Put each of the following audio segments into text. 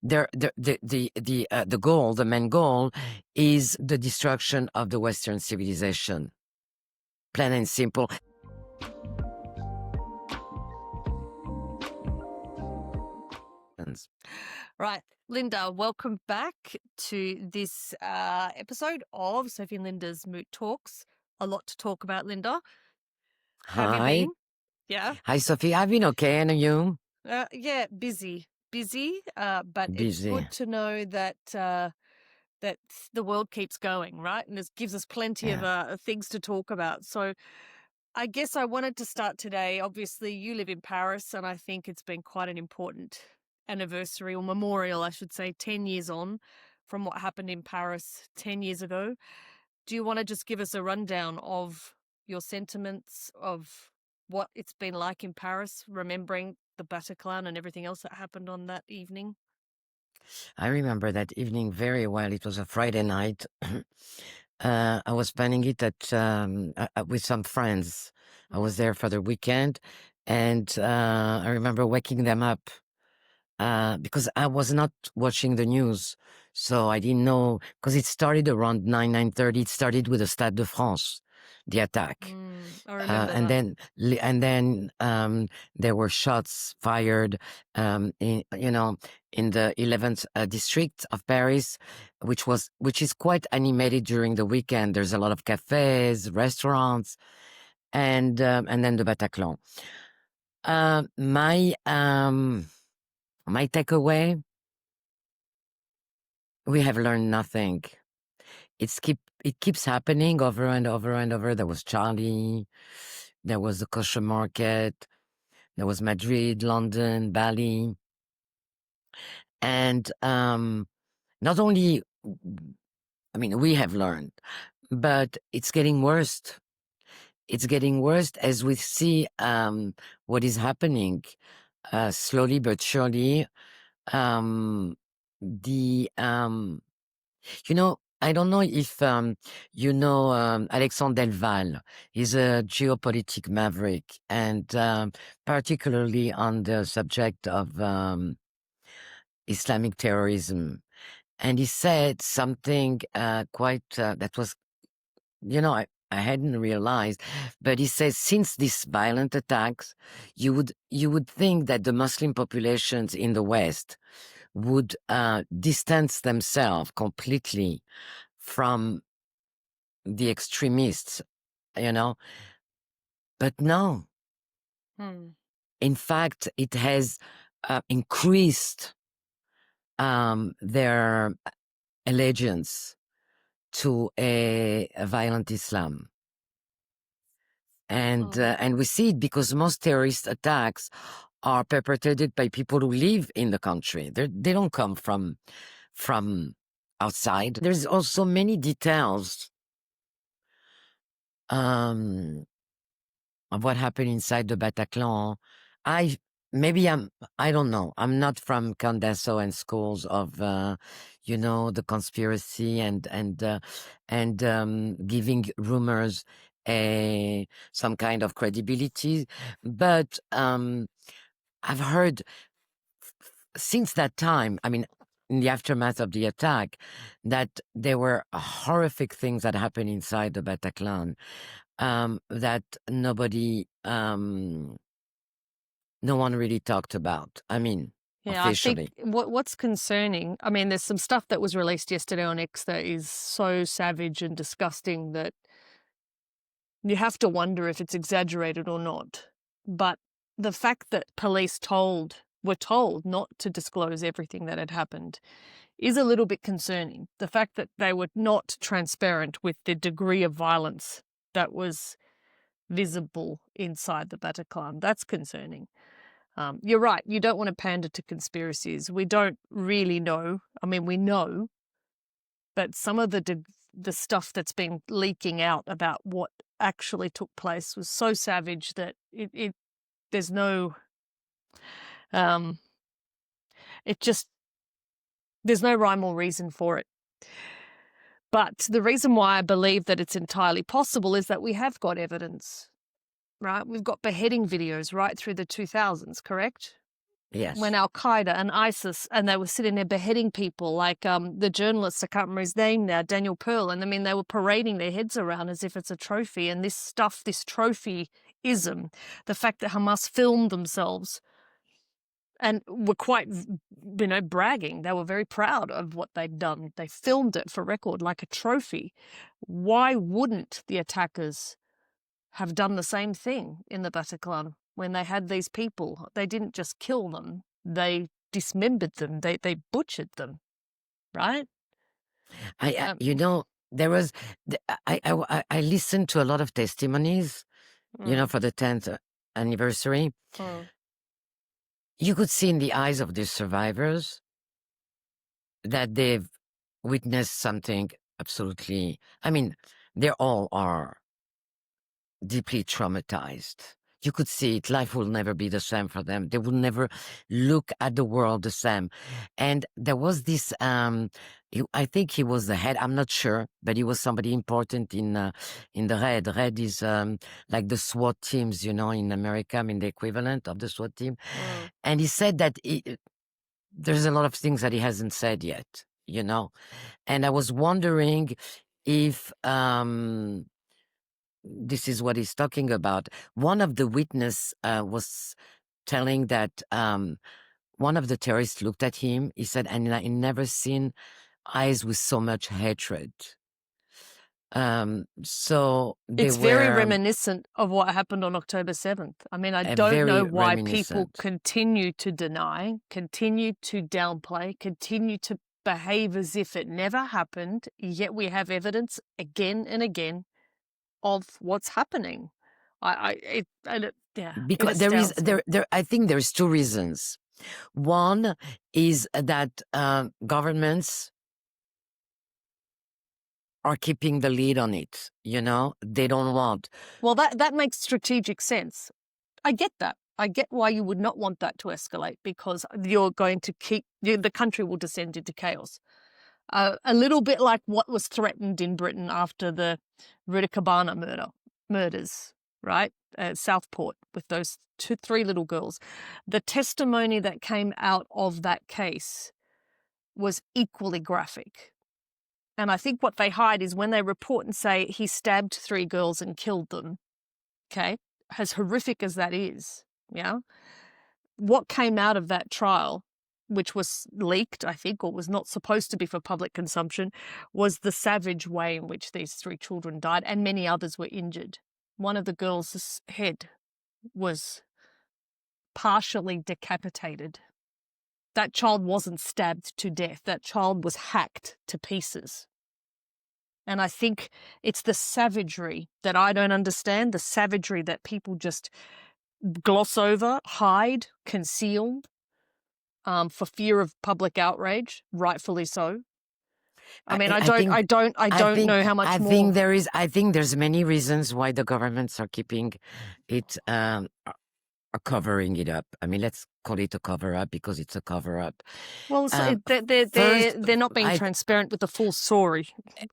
the goal, the main goal, is the destruction of the Western civilization. Plain and simple. Right. Linda, welcome back to this episode of Sophie and Linda's Moot Talks. A lot to talk about, Linda. How have you Hi. been? Yeah. Hi, Sophie. I've been okay, and you? Yeah, busy. But it's Busy. good to know that that the world keeps going, right? And this gives us plenty of Yeah. things to talk about. So I guess I wanted to start today. Obviously, you live in Paris, and I think it's been quite an important anniversary or memorial, I should say, 10 years on from what happened in Paris 10 years ago. Do you want to just give us a rundown of your sentiments of what it's been like in Paris, remembering the Bataclan and everything else that happened on that evening? I remember that evening very well. It was a Friday night. I was spending it with some friends. I was there for the weekend, and I remember waking them up because I was not watching the news, so I didn't know because it started around 9:30. It started with the Stade de France, the attack. I remember And that. then there were shots fired in the 11th district of Paris, which is quite animated during the weekend. There's a lot of cafes, restaurants, and then the Bataclan. My takeaway: we have learned nothing. It keeps happening over and over and over. There was Charlie, there was the kosher market, there was Madrid, London, Bali. And not only, I mean, we have learned, but it's getting worse. It's getting worse as we see what is happening slowly but surely. The I don't know if Alexandre Delval. He's a geopolitic maverick, and particularly on the subject of Islamic terrorism. And he said something quite that was, I hadn't realized, but he says since these violent attacks, you would think that the Muslim populations in the West would distance themselves completely from the extremists, you know, but no. In fact, it has increased their allegiance to a violent Islam. And we see it because most terrorist attacks are perpetrated by people who live in the country. They don't come from outside. There's also many details of what happened inside the Bataclan. I don't know. I'm not from Candasso and schools of, the conspiracy and giving rumors some kind of credibility. But I've heard since that time, I mean, in the aftermath of the attack, that there were horrific things that happened inside the Bataclan that no one really talked about. I mean, Yeah, I think officially. what's concerning, I mean, there's some stuff that was released yesterday on X that is so savage and disgusting that you have to wonder if it's exaggerated or not. But the fact that police were told not to disclose everything that had happened is a little bit concerning. The fact that they were not transparent with the degree of violence that was visible inside the Bataclan, that's concerning. You're right. You don't want to pander to conspiracies. We don't really know. I mean, we know, but some of the stuff that's been leaking out about what actually took place was so savage that there's no there's no rhyme or reason for it. But the reason why I believe that it's entirely possible is that we have got evidence, right? We've got beheading videos right through the 2000s, correct? Yes. when Al Qaeda and ISIS, and they were sitting there beheading people, like the journalist, I can't remember his name now, Daniel Pearl, and I mean they were parading their heads around as if it's a trophy. And this stuff, this trophyism, the fact that Hamas filmed themselves and were quite, bragging. They were very proud of what they'd done. They filmed it for record like a trophy. Why wouldn't the attackers have done the same thing in the Bataclan when they had these people? They didn't just kill them, they dismembered them, they butchered them, right? Um, You know, there was, I listened to a lot of testimonies, mm, for the 10th anniversary. mm. You could see in the eyes of the survivors that they've witnessed something absolutely, I mean, they all are deeply traumatized. You could see it. Life will never be the same for them. They will never look at the world the same. And there was this, I think he was the head. I'm not sure, but he was somebody important in the Red. Red is, like the SWAT teams, in America. I mean, the equivalent of the SWAT team. Mm. And he said that there's a lot of things that he hasn't said yet, And I was wondering if, this is what he's talking about. One of the witness was telling that one of the terrorists looked at him. He said, and I never seen eyes with so much hatred. So they It's very were reminiscent of what happened on October 7th. I mean, I don't very know why people reminiscent. continue to deny, continue to downplay, continue to behave as if it never happened, yet we have evidence again and again of what's happening. Yeah, it Because there is astounds me. I think there's two reasons. One is that governments are keeping the lead on it. They don't want. Well, that makes strategic sense. I get that. I get why you would not want that to escalate, because you're going to the country will descend into chaos. A little bit like what was threatened in Britain after the Rita murders, right? At Southport with those three little girls. The testimony that came out of that case was equally graphic. And I think what they hide is when they report and say he stabbed three girls and killed them, okay, as horrific as that is, yeah, what came out of that trial, which was leaked, I think, or was not supposed to be for public consumption, was the savage way in which these three children died, and many others were injured. One of the girls' head was partially decapitated. That child wasn't stabbed to death. That child was hacked to pieces. And I think it's the savagery that I don't understand, the savagery that people just gloss over, hide, conceal, for fear of public outrage, rightfully so. I mean, I think I I don't think know how much I more. think I think there's many reasons why the governments are keeping it are covering it up. I mean, let's call it a cover up because it's a cover up. Well, so Um, they're First, they're not being I transparent with the full story.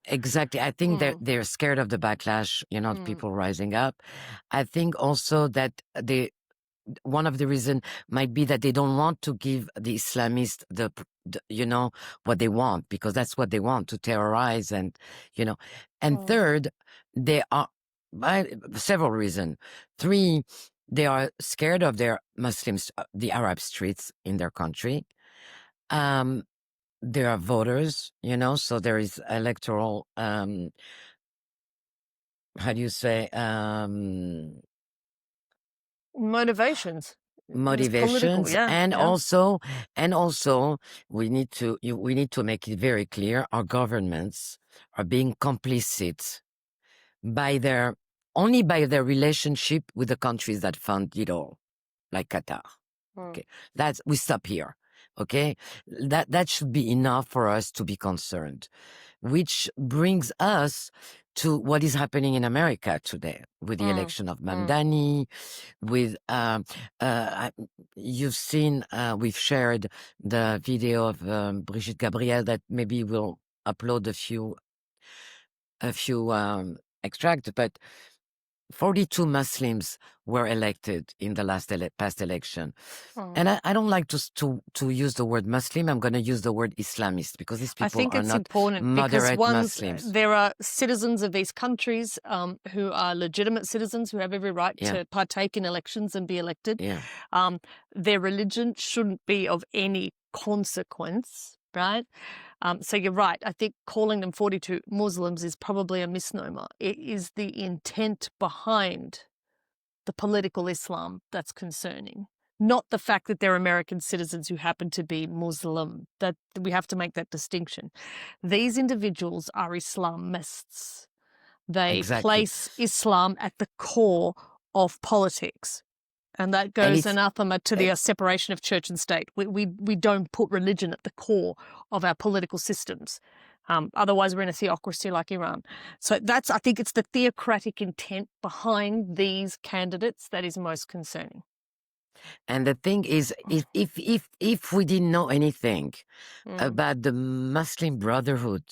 exactly. I think Mm, they're scared of the backlash. The mm, people rising up. I think also that one of the reason might be that they don't want to give the Islamists what they want, because that's what they want, to terrorize and mm. third, they are by several reasons. Three, they are scared of their Muslims, the Arab streets in their country. Um, there are voters, so there is electoral, how do you say, Motivations. It's political, motivations, yeah, and yeah. also we need to make it very clear our governments are being complicit by their relationship with the countries that fund it all, like Qatar. Mm, Okay, we stop here. Okay, that should be enough for us to be concerned, which brings us to what is happening in America today with the mm, election of mm. Mamdani, with you've seen, we've shared the video of Brigitte Gabriel that maybe we'll upload a few extracts, but 42 Muslims were elected in the past election. Mm. And I don't like to use the word Muslim. I'm going to use the word Islamist because these I people think are it's not important because moderate Muslims. there are citizens of these countries who are legitimate citizens who have every right Yeah, to partake in elections and be elected. yeah. Um, their religion shouldn't be of any consequence, right? So you're right. I think calling them 42 Muslims is probably a misnomer. It is the intent behind the political Islam that's concerning, not the fact that they're American citizens who happen to be Muslim. That we have to make that distinction. These individuals are Islamists. They Exactly. place Islam at the core of politics. And that And goes it's anathema to uh, the separation of church and state. We don't put religion at the core of our political systems. Otherwise, we're in a theocracy like Iran. So I think it's the theocratic intent behind these candidates that is most concerning. and the thing is, if we didn't know anything Mm, about the Muslim Brotherhood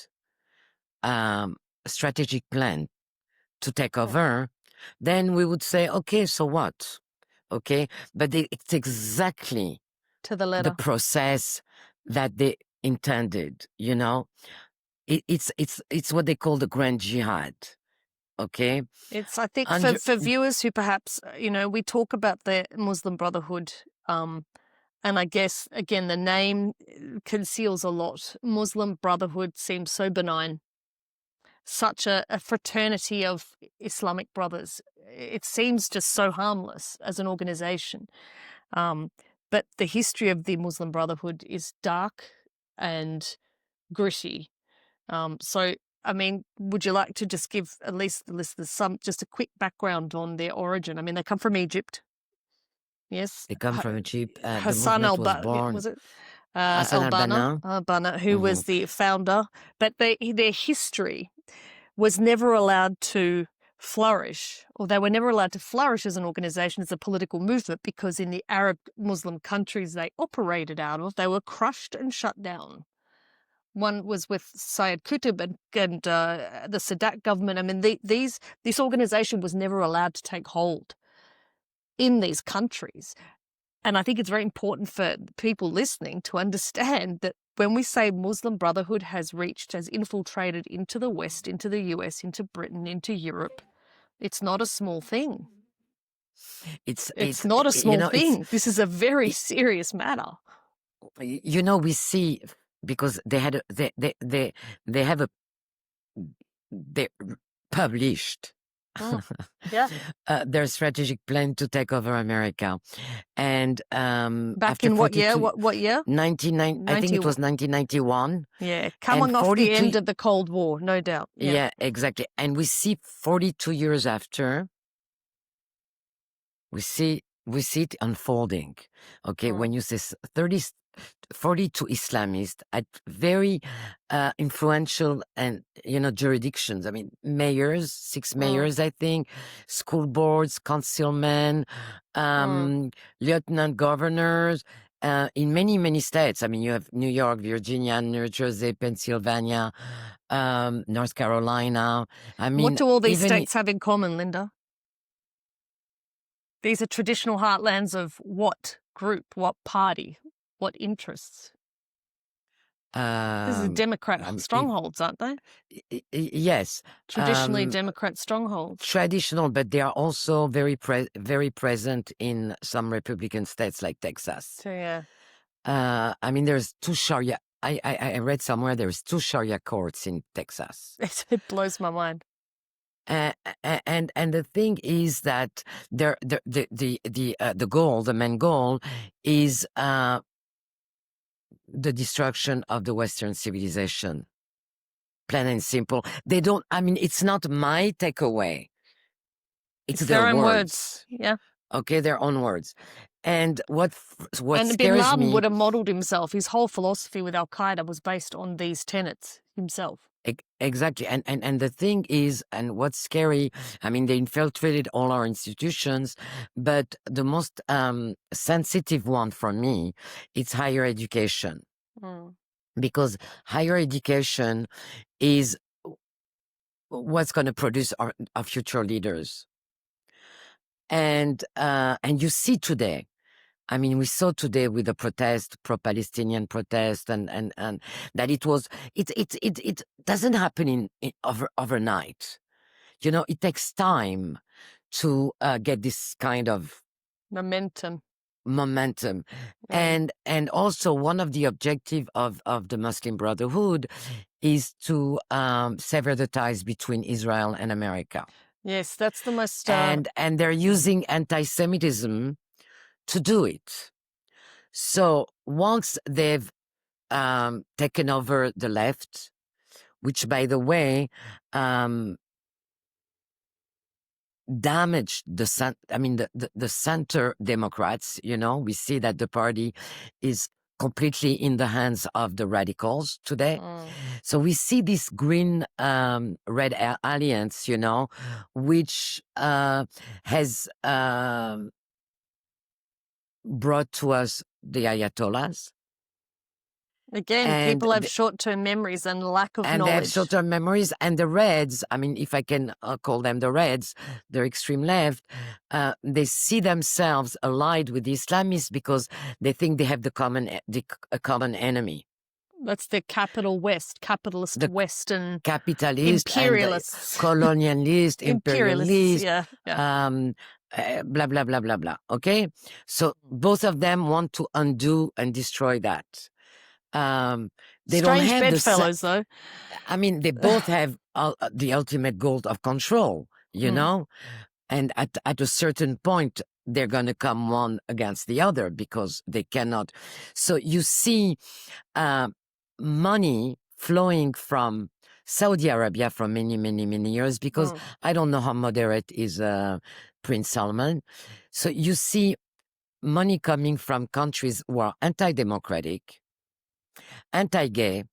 um, strategic plan to take mm. over, then we would say, okay, so what? Okay, but it's exactly To the the letter. process that they intended. It's what they call the grand jihad. Okay, It's, I think, under for viewers who perhaps, we talk about the Muslim Brotherhood, and I guess, again, the name conceals a lot. Muslim Brotherhood seems so benign, such a fraternity of Islamic brothers. It seems just so harmless as an organization. Um, but the history of the Muslim Brotherhood is dark and gritty. So, I mean, would you like to just give at least the listeners just a quick background on their origin? I mean, they come from Egypt. Yes, they come from Egypt. The Hassan movement was al-Banna, born was it? Hassan Al-Banna, al-Banna. Al-Banna, who Hmm. was the founder, but their history was never allowed to flourish, or they were never allowed to flourish as an organization, as a political movement, because in the Arab Muslim countries they operated out of, they were crushed and shut down. One was with Syed Qutb and the Sadat government. I mean, this organization was never allowed to take hold in these countries. And I think it's very important for people listening to understand that when we say Muslim Brotherhood has infiltrated into the West, into the US, into Britain, into Europe, it's not a small thing. It's not a small it's thing. This is a very it, serious matter. we see because they have a they published Mm. Yeah. their strategic plan to take over America. And Back after in what year? 42, What year? 99, I think 90. it was 1991. Yeah, And coming off the 42, end of the Cold War, no doubt. Yeah. yeah, exactly. And we see 42 years after, we see it unfolding. Okay, when Mm. you say 42 Islamists at very influential and jurisdictions. I mean, mayors, 6 Mm. mayors, I think, school boards, councilmen, Mm. lieutenant governors. In many states, I mean, you have New York, Virginia, New Jersey, Pennsylvania, North Carolina. I What mean, do all these even states have in common, Linda? These are traditional heartlands of what group, what party, what interests? This is Democrat if strongholds, aren't they? yes, Traditionally Democrat strongholds. traditional, but they are also very present in some Republican states like Texas. So yeah, I mean, there's two Sharia. I read somewhere there's two Sharia courts in Texas. it blows my mind. And the thing is that the main goal is the destruction of the Western civilization. Plain and simple. They don't. I mean, it's not my takeaway. It's It's their their own words. words. Yeah. Okay, their own words. And what And bin scares Laden me would have modeled himself. His whole philosophy with Al Qaeda was based on these tenets himself. exactly, and the thing is, and what's scary, I mean, they infiltrated all our institutions, but the most sensitive one for me, it's higher education, Mm. because higher education is what's going to produce our future leaders. And you see today, I mean, we saw today with the protest, pro-Palestinian protest, and that it doesn't happen overnight. You know, it takes time to get this kind of Momentum. momentum. Mm. And also one of the objective of the Muslim Brotherhood is to sever the ties between Israel and America. Yes, that's the most. And they're using anti-Semitism to do it. So once they've taken over the left, which by the way damaged the center Democrats. You know, we see that the party is completely in the hands of the radicals today. So we see this green red alliance, you know, which has brought to us the Ayatollahs. Again, And people have short-term memories and lack of and they have knowledge. short-term memories. And the Reds, I mean, if I can call them the Reds, the extreme left, they see themselves allied with the Islamists because they think they have a common enemy. That's the capitalist The Western capitalist and imperialists. colonialist, Imperialists, imperialist, yeah. blah, blah, blah, blah, blah. Okay? So both of them want to undo and destroy that. They don't Strange have bedfellows, though. I mean, they both have the ultimate goal of control, you know? And at a certain point, they're going to come one against the other because they cannot. So you see money flowing from Saudi Arabia for many, many, many years because I don't know how moderate is Prince Salman. So you see money coming from countries who are anti-democratic, anti-gay,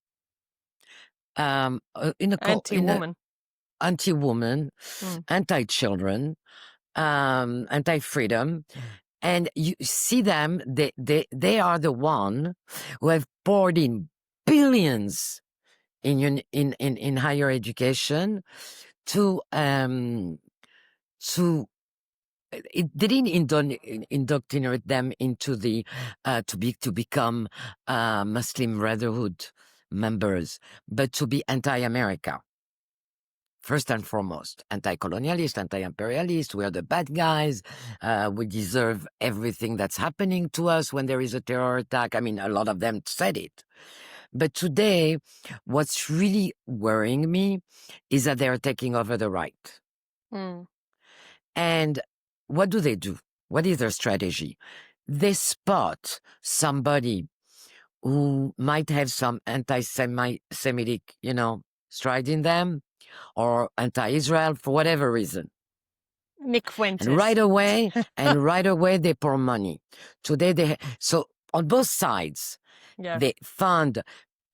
Anti-woman. anti-woman, anti-children, anti-freedom. And you see them, they are the one who have poured in billions in higher education to it didn't indoctrinate them into the to become Muslim Brotherhood members, but to be anti-America. First and foremost, anti-colonialist, anti-imperialist. We are the bad guys. We deserve everything that's happening to us when there is a terror attack. I mean, a lot of them said it. But today, what's really worrying me is that they are taking over the right. And what do? What is their strategy? They spot somebody who might have some anti-Semitic, you know, stride in them, or anti-Israel for whatever reason. Nick Fuentes. And right away, they pour money. Today, so on both sides, they fund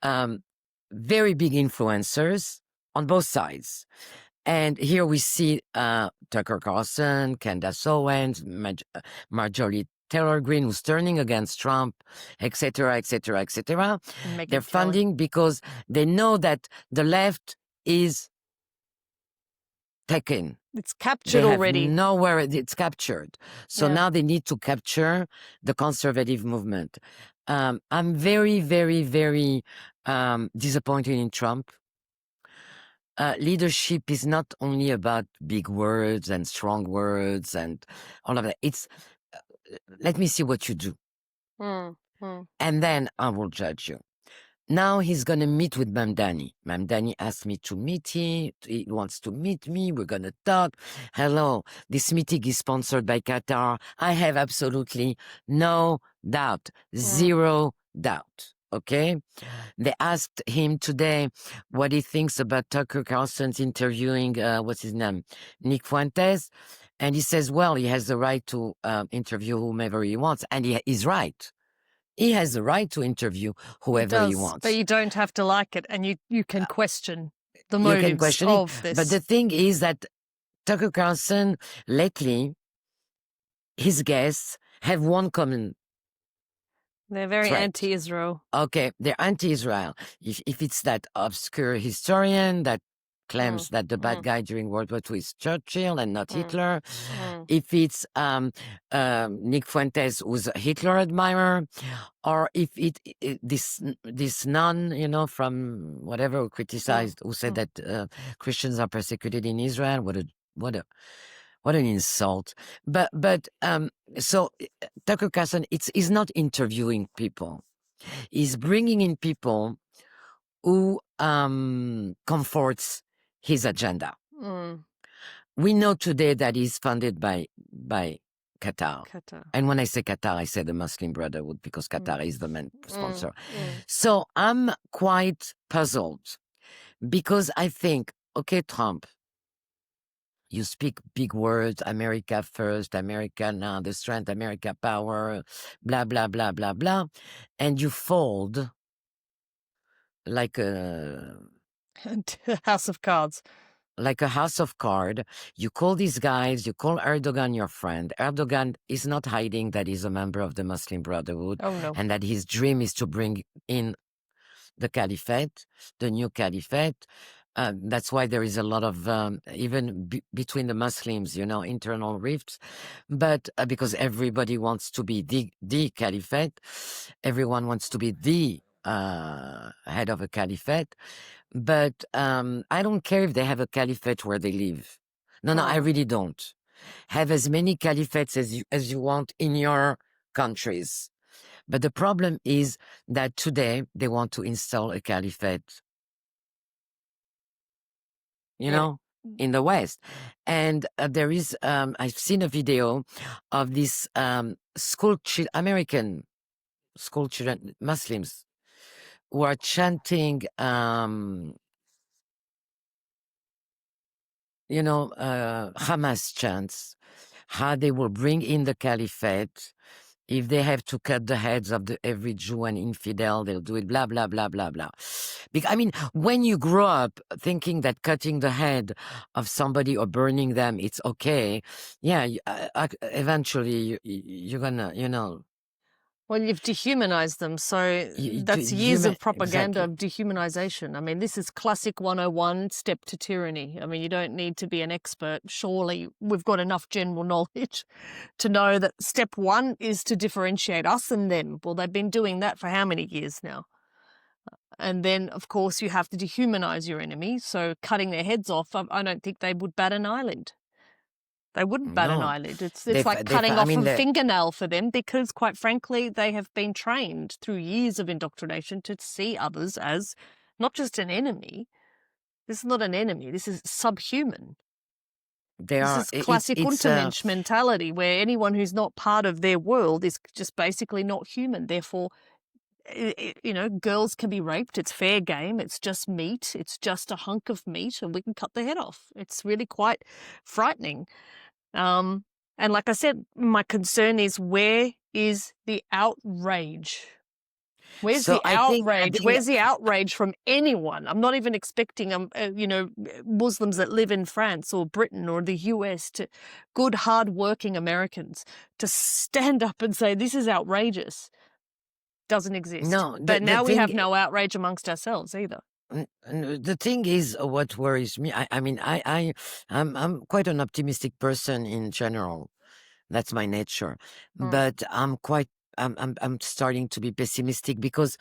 very big influencers on both sides. And here we see Tucker Carlson, Candace Owens, Marjorie Taylor Greene, who's turning against Trump, etc., etc., etc. They're funding because they know that the left is taken. It's captured already. Nowhere it's captured. So now they need to capture the conservative movement. I'm very, very, very disappointed in Trump. Leadership is not only about big words and strong words and all of that. It's let me see what you do. And then I will judge you. Now he's going to meet with Mamdani. Mamdani asked me to meet him. He wants to meet me. We're going to talk. Hello, this meeting is sponsored by Qatar. I have absolutely no doubt, zero doubt. Okay? They asked him today what he thinks about Tucker Carlson's interviewing, what's his name? Nick Fuentes. And he says, well, he has the right to interview whomever he wants. And he's right. He has the right to interview whoever he wants. But you don't have to like it, and you can question the motives of this. But the thing is that Tucker Carlson, lately, his guests have one common. They're very anti-Israel. Okay, they're anti-Israel. If it's that obscure historian that claims that the bad mm, guy during World War II is Churchill and not mm, Hitler. mm, If it's Nick Fuentes, who's a Hitler admirer, or if this nun, from whatever, who mm, criticized, who said mm, that Christians are persecuted in Israel. What a what an insult! But so Tucker Carlson, is not interviewing people. He's bringing in people who comforts his agenda. mm. We know today that he's funded by Qatar. Kata. And when I say Qatar, I say the Muslim Brotherhood because Mm, Qatar is the main mm, sponsor. mm. So I'm quite puzzled because I think, okay, Trump, you speak big words, America first, America now, the strength, America power, blah, blah, blah, blah, blah. And you fold like a House of Cards. house of card. You call these guys, you call Erdogan your friend. Erdogan is not hiding that he's a member of the Muslim Brotherhood Oh no. and that his dream is to bring in the caliphate, the new caliphate. That's why there is a lot of, even between the Muslims, internal rifts. But because everybody wants to be the caliphate, everyone wants to be the head of a caliphate. But I don't care if they have a caliphate where they live. No, I Mm. really don't. Have as many caliphates as you want in your countries. But the problem is that today they want to install a caliphate, you Yeah. know, in the West. And there is, I've seen a video of this American school children, Muslims, who are chanting, Hamas chants, how they will bring in the caliphate. If they have to cut the heads of every Jew and infidel, they'll do it, blah, blah, blah, blah, blah. I mean, when you grow up thinking that cutting the head of somebody or burning them, it's okay, yeah, eventually you're gonna, Well, you've dehumanized them. So that's years of propaganda exactly. of dehumanization. I mean, this is classic 101 step to tyranny. I mean, you don't need to be an expert. Surely we've got enough general knowledge to know that step one is to differentiate us and them. Well, they've been doing that for how many years now? And then, of course, you have to dehumanize your enemy. So cutting their heads off, I don't think they would bat an eyelid. They wouldn't bat an No, eyelid. It's like they, cutting I off mean, a fingernail for them because, quite frankly, they have been trained through years of indoctrination to see others as not just an enemy. This is not an enemy. This is subhuman. they This are, is classic Untermensch mentality where anyone who's not part of their world is just basically not human. Therefore, girls can be raped. It's fair game. It's just meat. It's just a hunk of meat and we can cut the head off. It's really quite frightening. And like I said, my concern is where is the outrage? Where's so the I think, outrage? Where's the outrage from anyone? I'm not even expecting, Muslims that live in France or Britain or the US, to good, hard-working Americans, to stand up and say this is outrageous. Doesn't exist. no, But the now we thing, have no outrage amongst ourselves either. The thing is, what worries me. I mean, I'm quite an optimistic person in general. That's my nature, Mm, but I'm starting to be pessimistic because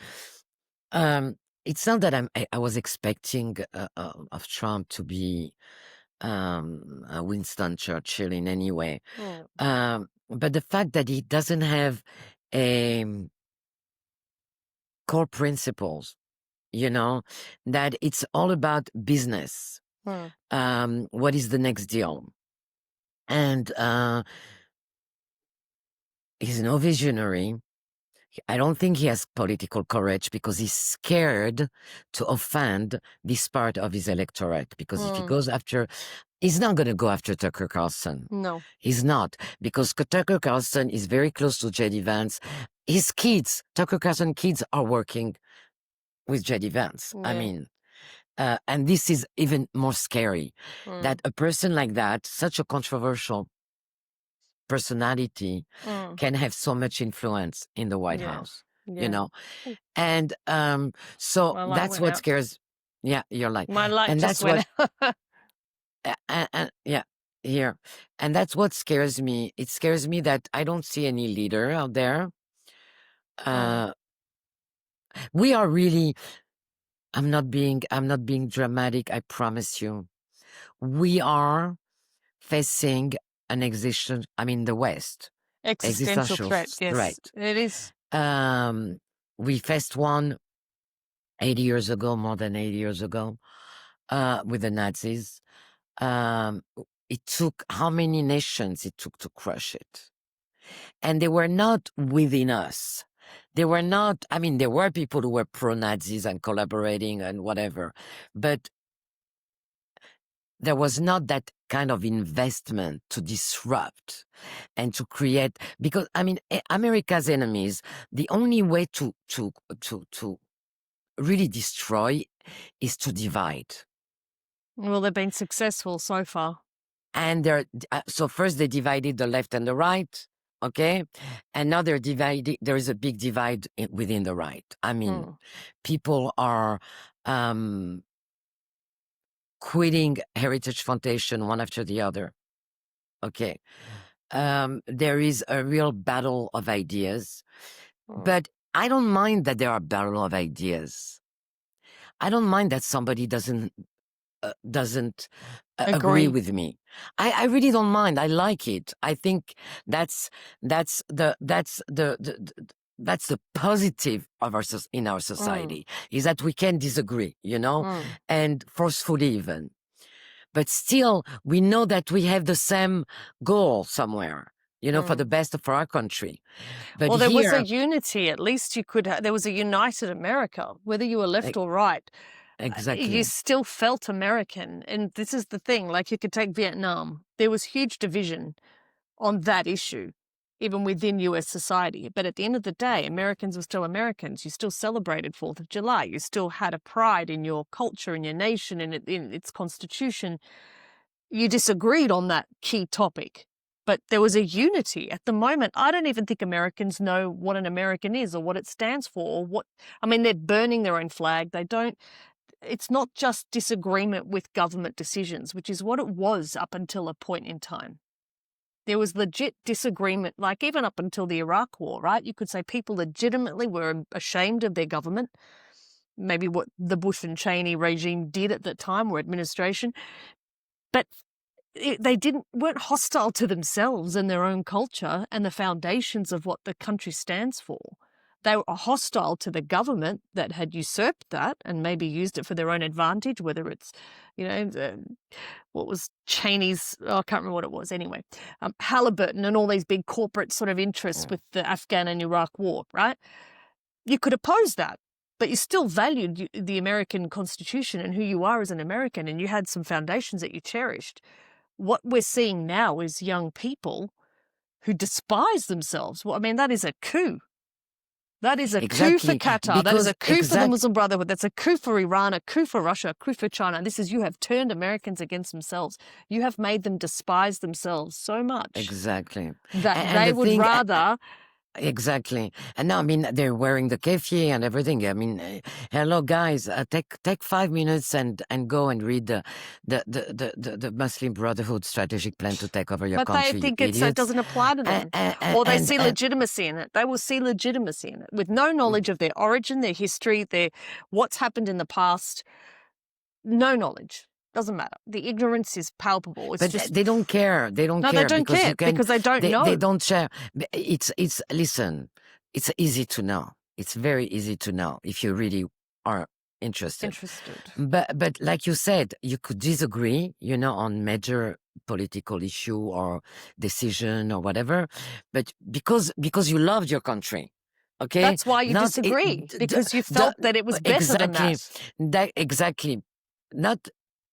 um, it's not that I was expecting of Trump to be a Winston Churchill in any way, mm, but the fact that he doesn't have a core principles, that it's all about business. mm, What is the next deal? And he's no visionary. I don't think he has political courage because he's scared to offend this part of his electorate. Because if he mm. goes after, he's not going to go after Tucker Carlson. No. He's not, because Tucker Carlson is very close to J.D. Vance. His kids, Tucker Carlson kids, are working with J.D. Vance. I Yeah. mean, and this is even more scary, Mm, that a person like that, such a controversial personality, mm. can have so much influence in the White Yeah. House, you Yeah. know? And so Well, I that's went what out. scares. Yeah, your light. My light And just that's what, went out. yeah, here. And that's what scares me. It scares me that I don't see any leader out there. Mm. Uh, we are really, I'm not being dramatic, I promise you. We are facing an the West, Existential existential threat. Yes, threat. it is. Um, we faced one 80 years ago, more than 80 years ago, with the Nazis. Um, it took how many nations it took to crush it? And they were not within us. They were not, there were people who were pro-Nazis and collaborating and whatever, but there was not that kind of investment to disrupt and to create, because America's enemies, the only way to really destroy is to divide. Well, they've been successful so far. And so first they divided the left and the right, okay, and now they're divided. There is a big divide within the right. Mm. People are quitting Heritage Foundation one after the other. Okay, there is a real battle of ideas, Mm. but I don't mind that there are battle of ideas. I don't mind that somebody doesn't agree Agree. with me. I really don't mind. I like it. I think that's the positive of in our Mm. society is that we can disagree, Mm. and forcefully even. But still, we know that we have the same goal somewhere, for Mm. the best for our country. But Well, there was a here, unity. At least you could. There was a united America, whether you were left e- or right. You exactly, still felt American, and this is the thing. Like you could take Vietnam. There was huge division on that issue, even within US society. But at the end of the day, Americans were still Americans. You still celebrated 4th of July. You still had a pride in your culture, in your nation, and in its constitution. You disagreed on that key topic, but there was a unity. At the moment, I don't even think Americans know what an American is or what it stands for or what, they're burning their own flag. They don't, it's not just disagreement with government decisions, which is what it was up until a point in time. There was legit disagreement, like even up until the Iraq War, right? You could say people legitimately were ashamed of their government, maybe what the Bush and Cheney regime did at that time or administration, but they weren't hostile to themselves and their own culture and the foundations of what the country stands for. They were hostile to the government that had usurped that and maybe used it for their own advantage, whether it's, what was Cheney's, I can't remember what it was anyway, Halliburton and all these big corporate sort of interests mm, with the Afghan and Iraq war, right? You could oppose that, but you still valued the American Constitution and who you are as an American, and you had some foundations that you cherished. What we're seeing now is young people who despise themselves. Well, that is a coup. That is a coup for exactly, Qatar. That is because a coup for the Muslim Brotherhood. That's a coup for Iran, a coup for Russia, a coup for China. You have turned Americans against themselves. You have made them despise themselves so much exactly, that and they the would thing. rather. Exactly. And now, they're wearing the keffiyeh and everything. Hello, guys, take 5 minutes and go and read the Muslim Brotherhood strategic plan to take over your But they country, you think it idiots. doesn't apply to And, them. and, Or they and, see and legitimacy in it. They will see legitimacy in it with no knowledge of their origin, their history, what's happened in the past. No knowledge. Doesn't matter. The ignorance is palpable. It's but just, they don't care. They don't no, they care don't because care you can. because they don't They know. don't share. Listen. It's easy to know. It's very easy to know if you really are interested. Interested. But like you said, you could disagree, on major political issue or decision or whatever, but because you loved your country, okay, That's why you not it, disagree, because you felt that it was better than exactly that. exactly, not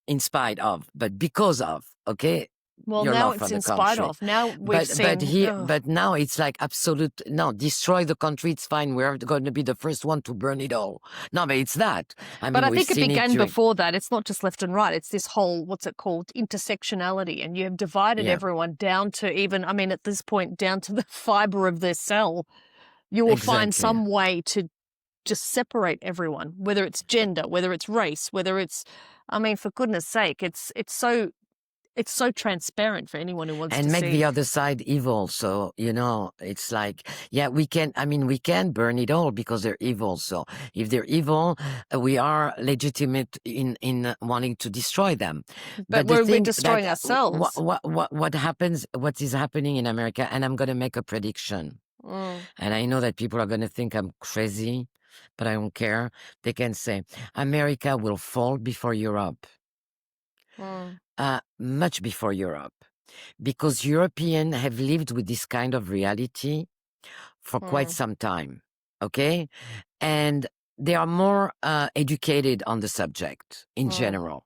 in spite of, but because of, okay, Well, your now love for it's the in spite country. of. Now we've But seen, here, but now it's like absolute no, destroy the country. It's fine. We're going to be the first one to burn it all. No, but it's that. but I We've think it seen it began during. before that. It's not just left and right. It's this whole, what's it called, intersectionality. And you have divided Yeah, everyone down to even, at this point, down to the fiber of their cell. You will find exactly. some way to just separate everyone, whether it's gender, whether it's race, whether it's, I mean, for goodness sake, it's so transparent for anyone who wants to and make see. the other side evil. So, it's like, yeah, we can burn it all because they're evil. So if they're evil, we are legitimate in wanting to destroy them. But But the we're thing that destroying ourselves. what is happening in America, and I'm going to make a prediction. Mm, And I know that people are going to think I'm crazy, but I don't care. They can say America will fall before Europe, mm, much before Europe, because Europeans have lived with this kind of reality for quite mm, some time. Okay, and they are more educated on the subject in mm. general.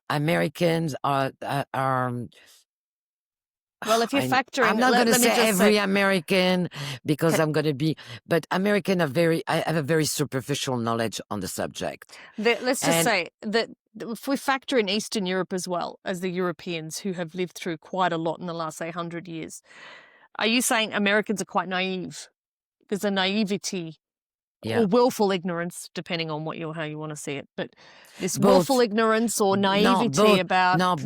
Americans are Well, if you factor I'm in, not going to let me say just say, every American because ca- I'm going to be, but I have a very superficial knowledge on the subject. let's just And say that if we factor in Eastern Europe as well as the Europeans who have lived through quite a lot in the last, say, 100 years, are you saying Americans are quite naive? There's a naivety yeah, or willful ignorance, depending on how you want to see it, but this willful both, ignorance or no, naivety both, about no,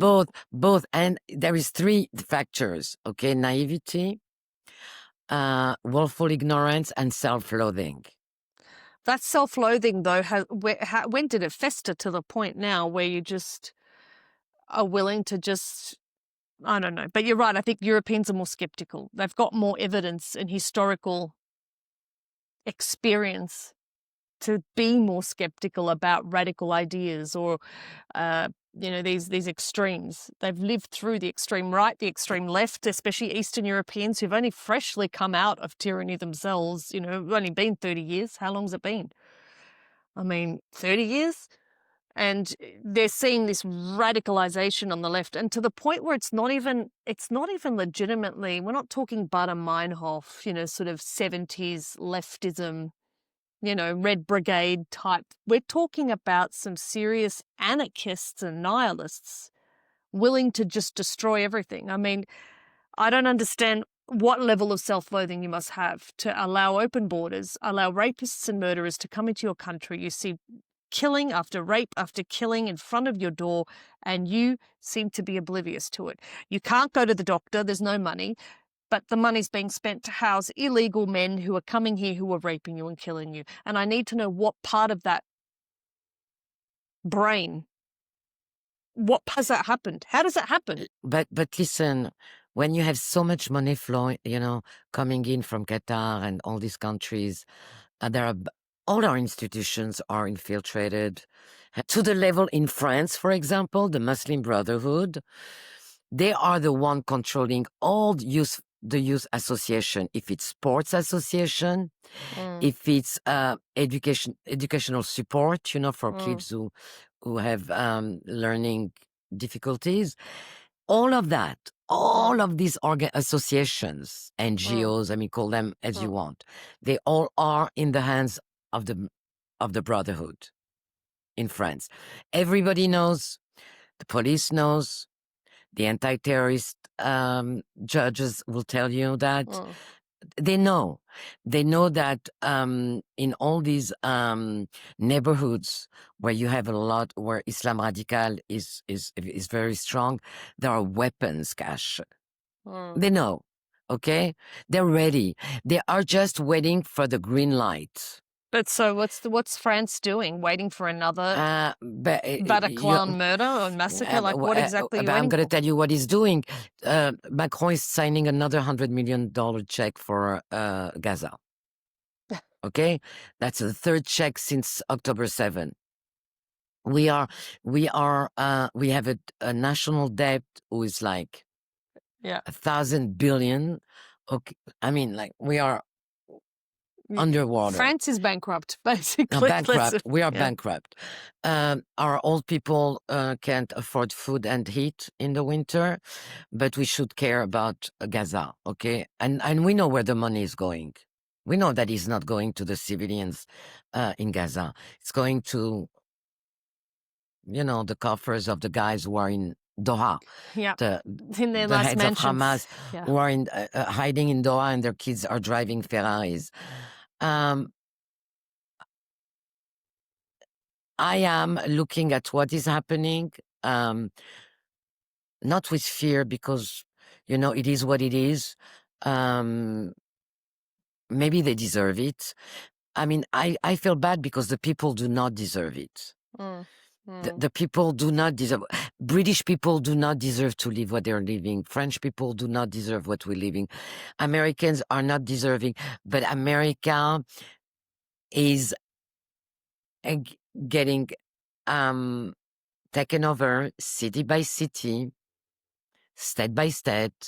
both. And there is three factors, okay? Naivety, willful ignorance, and self-loathing. that self-loathing, though. When did it fester to the point now where you just are willing to just, I don't know. But you're right. I think Europeans are more skeptical. They've got more evidence and historical experience to be more skeptical about radical ideas or, uh, these extremes. They've lived through the extreme right, the extreme left, especially Eastern Europeans who've only freshly come out of tyranny themselves. Only been 30 years. How long's it been? I mean, 30 years? And they're seeing this radicalization on the left, and to the point where it's not even legitimately, we're not talking Baader Meinhof, sort of 70s leftism, Red Brigade type. We're talking about some serious anarchists and nihilists willing to just destroy everything. I mean, I don't understand what level of self-loathing you must have to allow open borders, allow rapists and murderers to come into your country. You see killing after rape after killing in front of your door, and you seem to be oblivious to it. You can't go to the doctor, there's no money, but the money's being spent to house illegal men who are coming here who are raping you and killing you. And I need to know what part of that brain, what has that happened? How does that happen? But listen, when you have so much money flowing, coming in from Qatar and all these countries, all our institutions are infiltrated to the level in France, for example, the Muslim Brotherhood. They are the one controlling all the youth association. If it's sports association, Mm, if it's educational support, for mm, kids who have learning difficulties, all of that, mm, all of these associations, mm, NGOs, I mean, call them as you mm. want, they all are in the hands of the Brotherhood in France. Everybody knows, the police knows, the anti-terrorist judges will tell you that Mm, they know. They know that in all these neighborhoods where you have a lot, where Islam radical is very strong, there are weapons cache. mm. They know. Okay, they're ready. They are just waiting for the green light. But so what's France doing? Waiting for another But Bataclan murder or massacre? Like, what exactly are you but I'm waiting going to for? tell you what he's doing. Macron is signing another $100 million check for Gaza. Okay, that's the third check since October 7. We are, we have a national debt who is like Yeah. 1,000 billion. Okay, I mean, like we are underwater. France is bankrupt, basically. Bankrupt. We are Yeah. bankrupt. Our old people can't afford food and heat in the winter, but we should care about Gaza, okay? And we know where the money is going. We know that it's not going to the civilians in Gaza. It's going to, the coffers of the guys who are in Doha, Yeah. the In their the last heads of mansions. Hamas Yeah. who are hiding in Doha, and their kids are driving Ferraris. Um, I am looking at what is happening, um, not with fear because, it is what it is. Um, Maybe they deserve it. I mean, I feel bad because the people do not deserve it. Mm. The, Mm. the people do not deserve. British people do not deserve to live what they're living. French people do not deserve what we're living. Americans are not deserving. But America is uh, g- getting um, taken over city by city, state by state.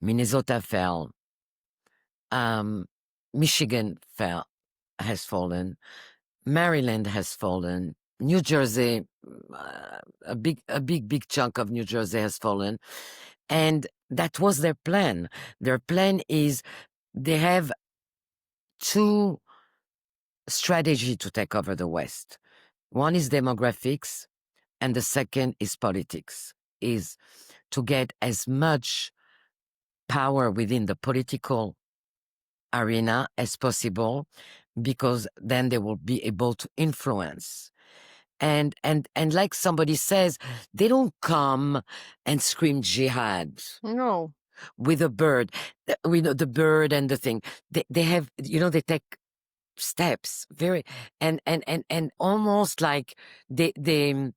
Minnesota fell. Um, Michigan has fallen. Maryland has fallen. New Jersey, a big chunk of New Jersey has fallen. And that was their plan. Their plan is they have two strategies to take over the West. One is demographics, and the second is politics, is to get as much power within the political arena as possible, because then they will be able to influence. And like somebody says, they don't come and scream jihad No. with a bird, with the bird and the thing. They have, they take steps very, and almost like they they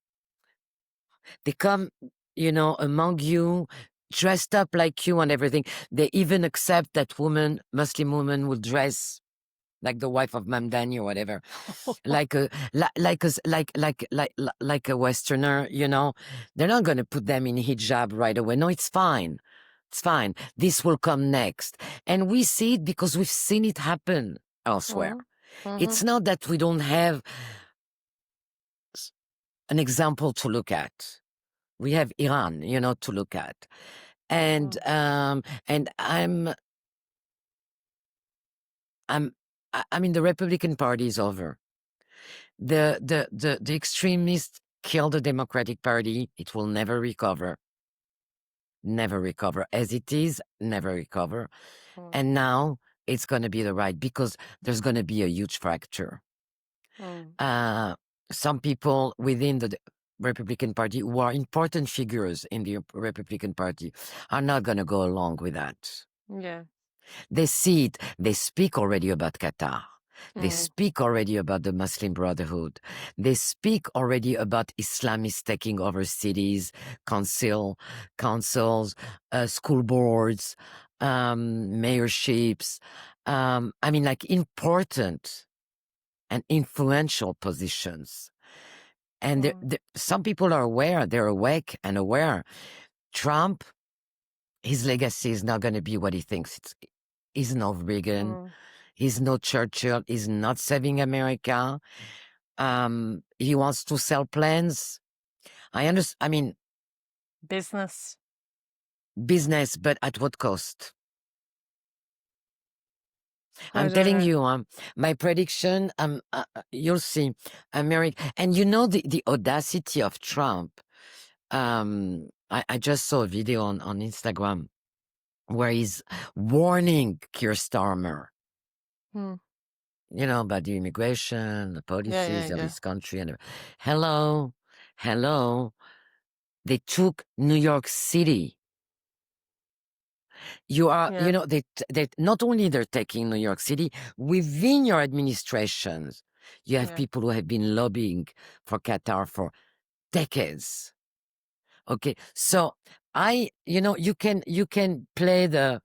come, among you, dressed up like you and everything. They even accept that Muslim women will dress like the wife of Mamdani or whatever, like a like a Westerner. They're not going to put them in hijab right away. No, it's fine. It's fine. This will come next, and we see it because we've seen it happen elsewhere. Mm. Mhm. It's not that we don't have an example to look at. We have Iran, to look at, and Mm. and I mean, the Republican Party is over. The extremists killed the Democratic Party. It will never recover. Never recover. As it is, never recover. Mm. And now it's going to be the right, because there's going to be a huge fracture. Mm. Uh, some people within the Republican Party, who are important figures in the Republican Party, are not going to go along with that. Yeah. They see it. They speak already about Qatar. They Mm. speak already about the Muslim Brotherhood. They speak already about Islamists taking over cities, councils, school boards, mayorships. I mean, like, important and influential positions. And Mm. some people are aware. They're awake and aware. Trump, his legacy is not going to be what he thinks. He's no Reagan. Mm. He's no Churchill. He's not saving America. He wants to sell planes. I understand. I mean, Business. business, but at what cost? I I'm don't telling know. you, my prediction. You'll see, America, and the audacity of Trump. I just saw a video on Instagram where he's warning Keir Starmer, Mm. about the immigration, the Yeah, yeah, policies of yeah. his country. And hello, hello, they took New York City. You are, Yeah. they not only they're taking New York City, within your administrations, you have Yeah. people who have been lobbying for Qatar for decades. Okay, so you can play the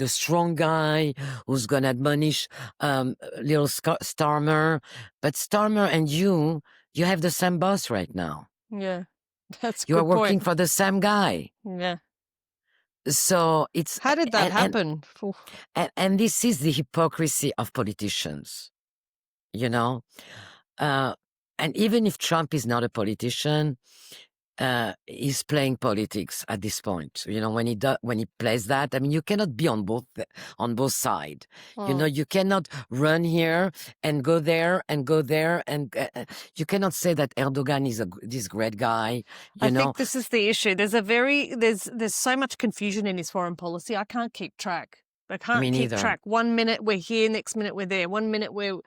strong guy who's gonna admonish little Starmer, but Starmer and you have the same boss right now. Yeah. That's a You are good working point. for the same guy. Yeah. So it's How did that and and happen? Oof. and this is the hypocrisy of politicians, you know. Uh, and even if Trump is not a politician, he's playing politics at this point. When he plays that, I mean, you cannot be on both sides. Mm. You cannot run here and go there and go there, and you cannot say that Erdogan is this great guy. I You know, think this is the issue. There's so much confusion in his foreign policy. I can't keep track. I me can't keep neither. track. 1 minute we're here, next minute we're there. 1 minute we're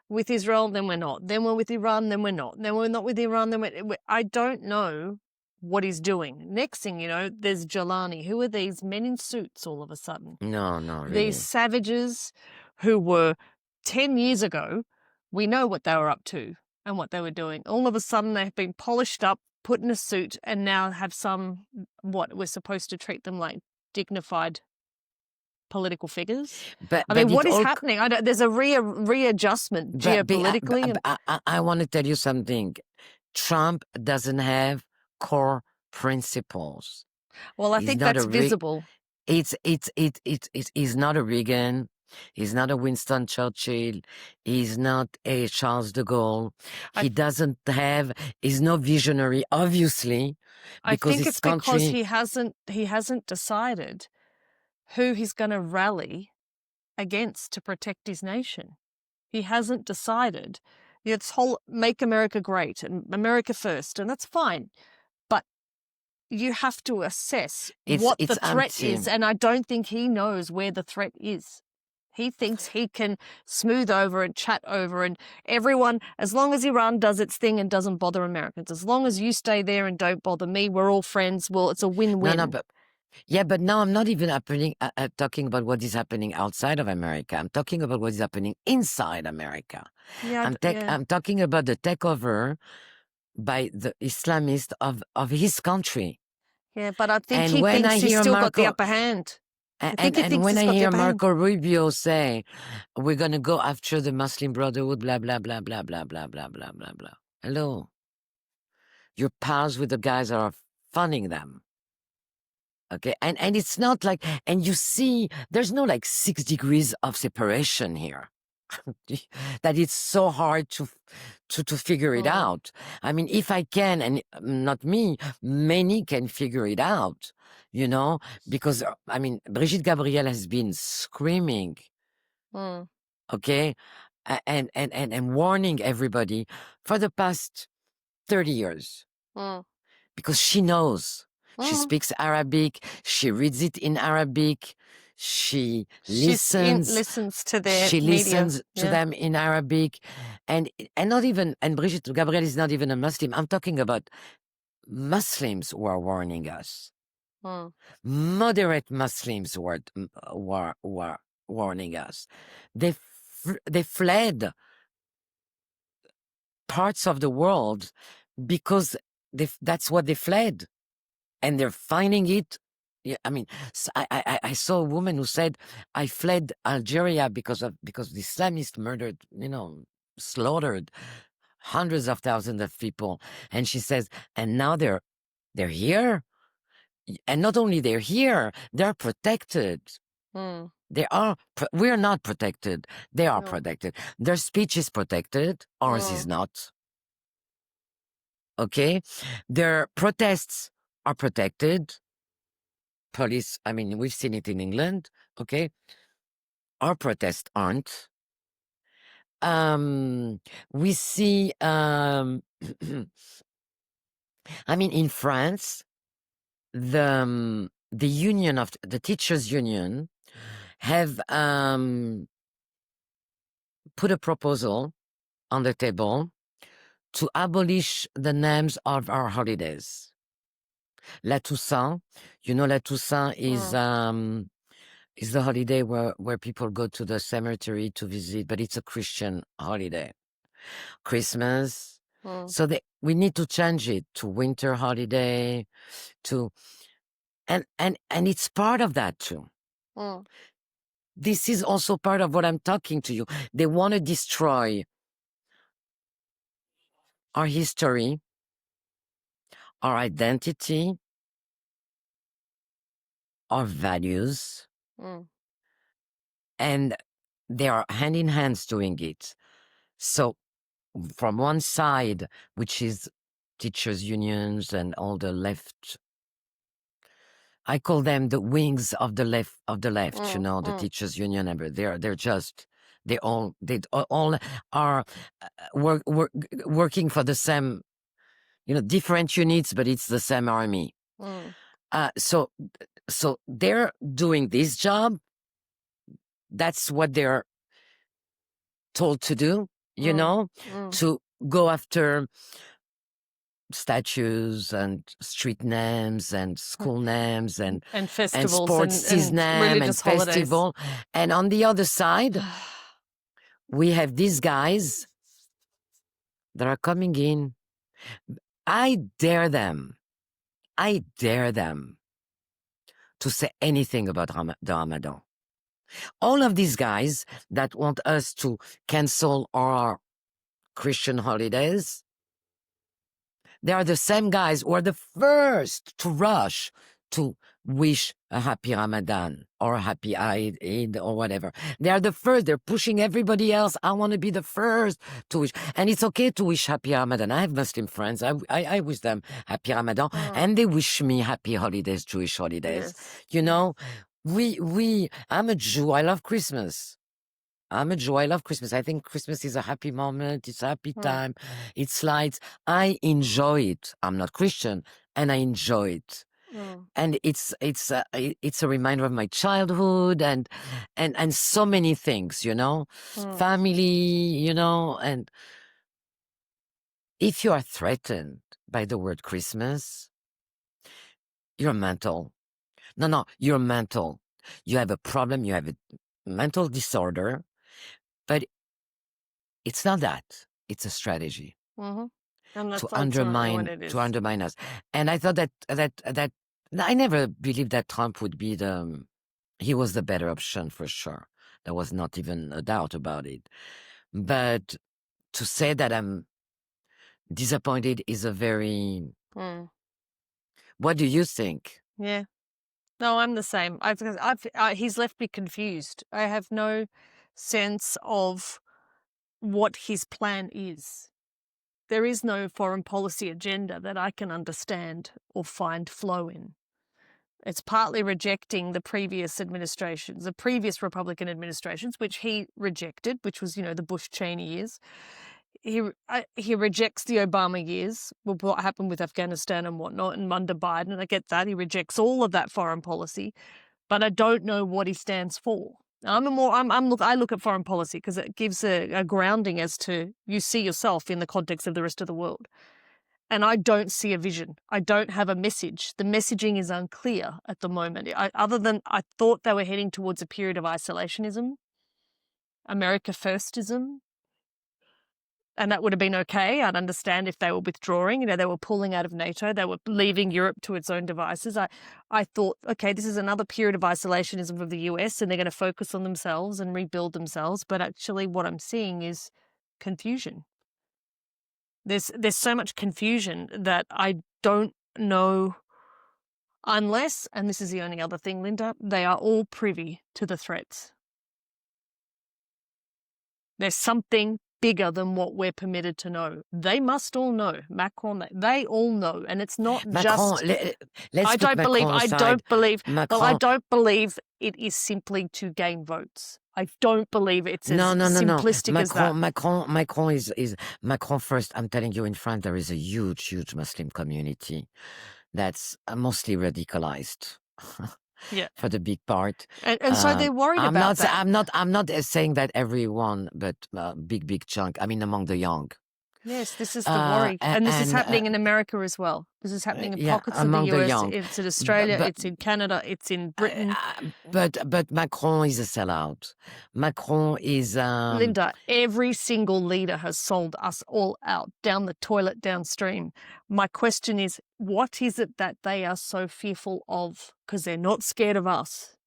with Israel, then we're not. Then we're with Iran, then we're not. Then we're not with Iran, then I don't know what he's doing. Next thing you know, there's Jelani. Who are these men in suits all of a sudden? No, These really. savages who were 10 years ago, we know what they were up to and what they were doing. All of a sudden, they've been polished up, put in a suit, and now have what we're supposed to treat them like dignified political figures. But I mean, it what is all happening? There's a readjustment geopolitically. I want to tell you something. Trump doesn't have core principles. Well, I He's think not that's a Re- visible. he's not a Reagan. He's not a Winston Churchill. He's not a Charles de Gaulle. I, He's no visionary, obviously, I because think his it's because country. he hasn't decided who he's going to rally against to protect his nation. He hasn't decided. It's whole make America great and America first, and that's fine. But you have to assess what the It's threat empty. is, and I don't think he knows where the threat is. He thinks he can smooth over and chat over, and everyone, as long as Iran does its thing and doesn't bother Americans, as long as you stay there and don't bother me, we're all friends. Well, it's a win-win. No, but yeah, but now I'm not even talking about what is happening outside of America. I'm talking about what is happening inside America. Yeah, I'm talking about the takeover by the Islamists of his country. yeah, but I think And he when I thinks he's hear still got the upper hand. I think he thinks when he's I got the hear upper hand. Marco Rubio say we're gonna go after the Muslim Brotherhood, blah blah blah blah blah blah blah blah blah blah. Hello, you're pals with the guys that are funding them. Okay, and it's not like, and you see, there's no like 6 degrees of separation here. That it's so hard to figure it out. I mean, if I can, and not me, many can figure it out, because I mean, Brigitte Gabriel has been screaming, okay, and warning everybody for the past 30 years because she knows. She speaks Arabic. She reads it in Arabic. She listens to their she media. listens to them in Arabic, and not even. And Brigitte Gabriel is not even a Muslim. I'm talking about Muslims who are warning us. Moderate Muslims were warning us. They fled parts of the world because that's what they fled. And they're finding it. Yeah, I mean, I saw a woman who said, "I fled Algeria because the Islamists murdered, slaughtered hundreds of thousands of people." And she says, "And now they're here, and not only they're here, they're protected. We're not protected. They are protected. Their speech is protected. Ours is not. Okay, their protests are protected." Police, I mean, we've seen it in England, okay? Our protests aren't. We see, I mean, in France, the union of the teachers' union have put a proposal on the table to abolish the names of our holidays. La Toussaint, La Toussaint is the holiday where people go to the cemetery to visit, but it's a Christian holiday. Christmas. So we need to change it to winter holiday, and it's part of that too. This is also part of what I'm talking to you. They want to destroy our history, our identity, our values, and they are hand in hands doing it. So from one side, which is teachers' unions and all the left, I call them the wings of the left, the teachers' union. They all are working for the same, different units, but it's the same army. So they're doing this job. That's what they're told to do. Mm. Mm. to go after statues and street names and school names And and festivals sports and name and religious holidays. festival. And on the other side, we have these guys that are coming in. I dare them to say anything about the Ramadan. All of these guys that want us to cancel our Christian holidays, they are the same guys who are the first to rush to wish a happy Ramadan or a happy Eid or whatever. They are the first. They're pushing everybody else. I want to be the first to wish. And it's okay to wish happy Ramadan. I have Muslim friends. I wish them happy Ramadan and they wish me happy holidays, Jewish holidays. Yes. You know, I'm a Jew. I love Christmas. I'm a Jew. I love Christmas. I think Christmas is a happy moment. It's a happy time. It's lights. I enjoy it. I'm not Christian, and I enjoy it. And it's a reminder of my childhood and so many things, family, and if you are threatened by the word Christmas, you're mental. No, you're mental. You have a problem. You have a mental disorder. But it's not that. It's a strategy And that's to ultimately what it is. undermine us. And I thought that I never believed that Trump would be he was the better option for sure. There was not even a doubt about it. But to say that I'm disappointed is a very. What do you think? Yeah. No, I'm the same. He's left me confused. I have no sense of what his plan is. There is no foreign policy agenda that I can understand or find flow in. It's partly rejecting the previous administrations, the previous Republican administrations, which he rejected, which was, the Bush-Cheney years. He rejects the Obama years, what happened with Afghanistan and whatnot, and under Biden, and I get that. He rejects all of that foreign policy, but I don't know what he stands for. I look at foreign policy because it gives a grounding as to you see yourself in the context of the rest of the world. And I don't see a vision. I don't have a message. The messaging is unclear at the moment. Other than I thought they were heading towards a period of isolationism, America firstism, and that would have been okay. I'd understand if they were withdrawing. They were pulling out of NATO. They were leaving Europe to its own devices. I thought, okay, this is another period of isolationism of the US, and they're going to focus on themselves and rebuild themselves. But actually, what I'm seeing is confusion. There's so much confusion that I don't know unless, and this is the only other thing, Linda, they are all privy to the threats. There's something bigger than what we're permitted to know. They must all know. Macron, they all know, and it's not Macron, just. let's I put don't believe. Macron I aside. don't believe. Macron, Well, I don't believe it is simply to gain votes. I don't believe it's as simplistic as that. Macron is Macron first. I'm telling you, in France there is a huge Muslim community that's mostly radicalized. Yeah, for the big part, and so they're worried about that. I'm not saying that everyone, but big chunk. I mean, among the young. Yes, this is the worry, and this is happening in America as well. This is happening in pockets of the US. It's in Australia. It's in Canada. It's in Britain. But Macron is a sellout. Macron is Linda. Every single leader has sold us all out down the toilet, downstream. My question is, what is it that they are so fearful of? Because they're not scared of us,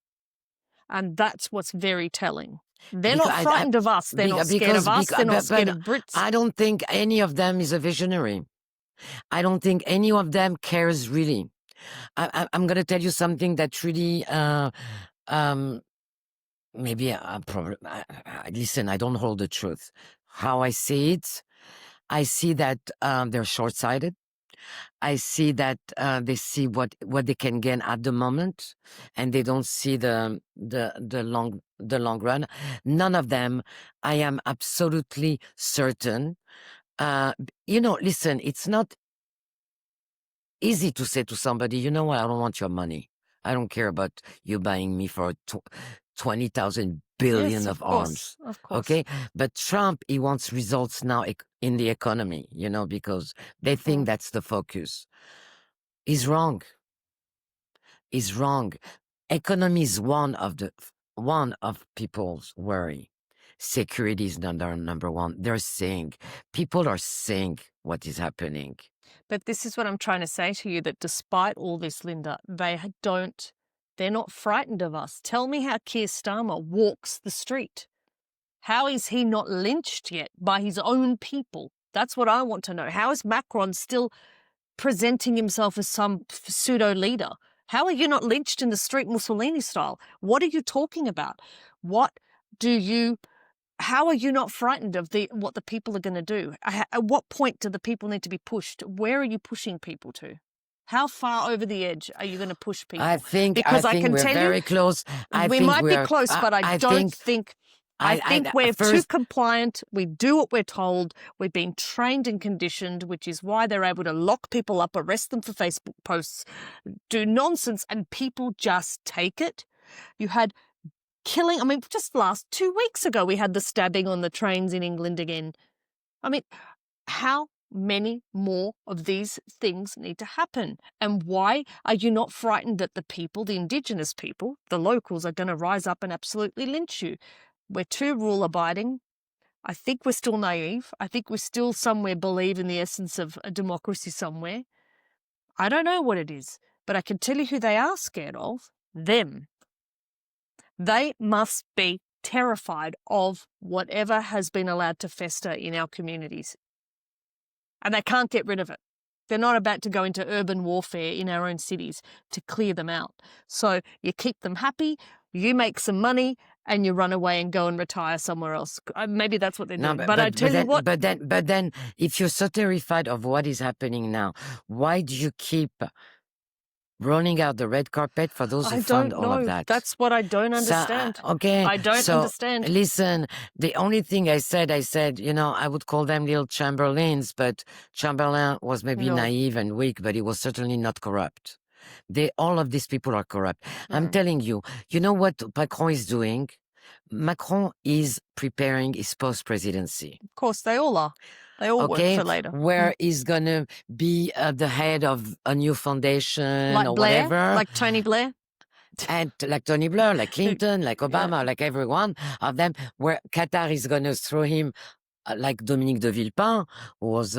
and that's what's very telling. They're not frightened of us. They're not scared of us. They're not scared of Brits. I don't think any of them is a visionary. I don't think any of them cares really. I'm going to tell you something that really, maybe listen, I don't hold the truth. How I see it, I see that they're short-sighted. I see that they see what they can gain at the moment, and they don't see the long run. None of them, I am absolutely certain. Listen, it's not easy to say to somebody, you know what, I don't want your money. I don't care about you buying me for 20,000 billion Yes, of of course. arms. Of course. Okay. But Trump, he wants results now in the economy, because they think Mm. that's the focus. He's wrong. He's wrong. Economy is one of people's worry. Security is not their number one. People are seeing what is happening. But this is what I'm trying to say to you, that despite all this, Linda, they're not frightened of us. Tell me how Keir Starmer walks the street. How is he not lynched yet by his own people? That's what I want to know. How is Macron still presenting himself as some pseudo leader? How are you not lynched in the street Mussolini style? What are you talking about? How are you not frightened of what the people are going to do? At what point do the people need to be pushed? Where are you pushing people to? How far over the edge are you going to push I people? think I Because I think can we're tell you, very close. I we think might be we're. close, but I don't think. I think we're too first. compliant. We do what we're told. We've been trained and conditioned, which is why they're able to lock people up, arrest them for Facebook posts, do nonsense, and people just take it. You had killing. I mean, just last 2 weeks ago, we had the stabbing on the trains in England again. I mean, how many more of these things need to happen? And why are you not frightened that the people, the Indigenous people, the locals, are going to rise up and absolutely lynch you? We're too rule abiding. I think we're still naive. I think we still somewhere believe in the essence of a democracy somewhere. I don't know what it is, but I can tell you who they are scared of. Them. They must be terrified of whatever has been allowed to fester in our communities. And they can't get rid of it. They're not about to go into urban warfare in our own cities to clear them out. So you keep them happy, you make some money, and you run away and go and retire somewhere else. Maybe that's what they're No, doing. But I tell you what, but then, if you're so terrified of what is happening now, why do you keep rolling out the red carpet for those who I fund don't all of know. that? That's what I don't So, understand. okay, I don't so understand. listen, the only thing I said, I would call them little Chamberlains, but Chamberlain was maybe No. naive and weak, but he was certainly not corrupt. All of these people are corrupt. I'm Mm. telling you, you know what Macron is doing? Macron is preparing his post-presidency. Of course, they all are. They all work Okay, for later. where he's gonna be the head of a new foundation Like or Blair, whatever, like Tony Blair. and like Tony Blair, like Clinton, like Yeah. Obama, like every one of them, where Qatar is gonna throw him like Dominique de Villepin, who was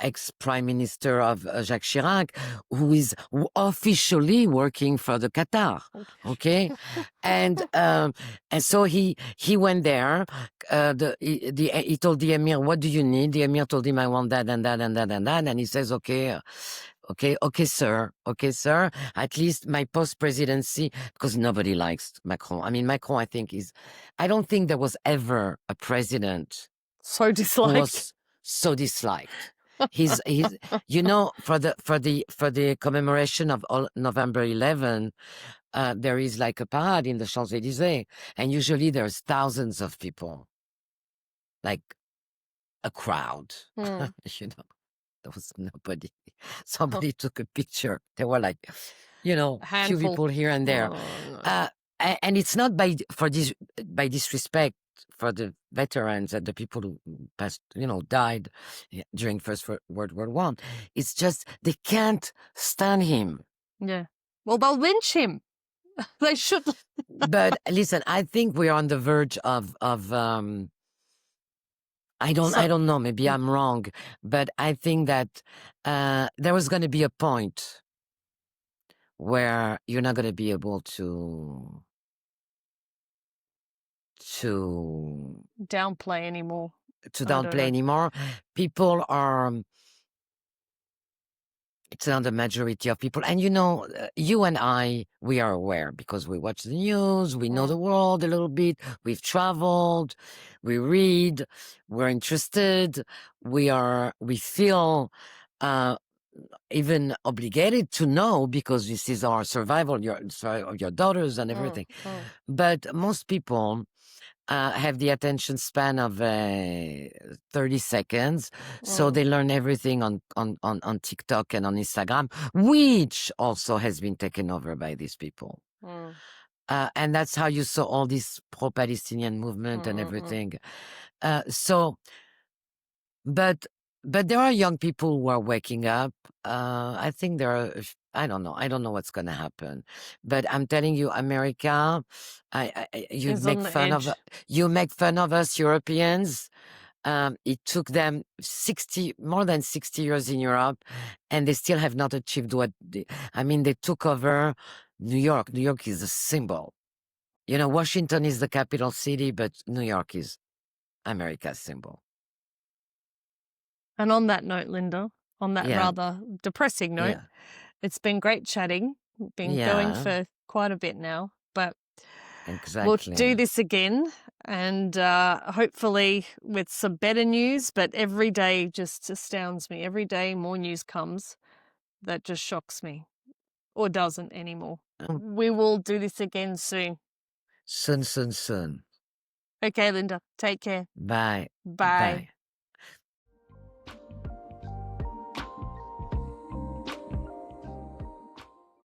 ex-prime minister of Jacques Chirac, who is officially working for the Qatar. Okay, and so he went there. He told the emir, "What do you need?" The emir told him, "I want that and that and that and that," and he says, "Okay." Okay, sir. Okay, sir. At least my post-presidency, because nobody likes Macron. I mean, Macron, I don't think there was ever a president So who disliked. was so disliked. He's for the commemoration of November 11, there is like a parade in the Champs-Élysées, and usually there's thousands of people, like a crowd. Mm. There was nobody. Somebody took a picture. There were like, A few handful. people here and there. Oh, no. And it's not by disrespect for the veterans and the people who passed, died during World War One. It's just they can't stand him. Yeah. Well, they'll lynch him. They should. But listen, I think we're on the verge of I don't know, maybe I'm wrong, but I think that there was going to be a point where you're not going to be able to Downplay anymore. to I don't downplay know. anymore. People are. It's not the majority of people, and you and I, we are aware because we watch the news, we know Mm. the world a little bit, we've traveled, we read, we're interested, we feel even obligated to know because this is our survival, of your daughters and everything. Mm. But most people have the attention span of 30 seconds. So Mm. they learn everything on TikTok and on Instagram, which also has been taken over by these people. Mm. And that's how you saw all this pro-Palestinian movement and Mm-mm-mm. everything. So, but but there are young people who are waking up. I think there are. I don't know. I don't know what's going to happen. But I'm telling you, America, you'd Is on the edge. you make fun of us Europeans. It took them more than 60 years in Europe, and they still have not achieved I mean, they took over New York. New York is a symbol. You know, Washington is the capital city, but New York is America's symbol. And on that note, Linda, on that Yeah, rather depressing note, yeah, it's been great chatting. We've been going yeah, for quite a bit now, but we'll do exactly. this again and hopefully with some better news. But every day just astounds me. Every day more news comes that just shocks me or doesn't anymore. Um, We will do this again soon. Soon, soon, soon. Okay, Linda, take care. Bye. Bye. Bye.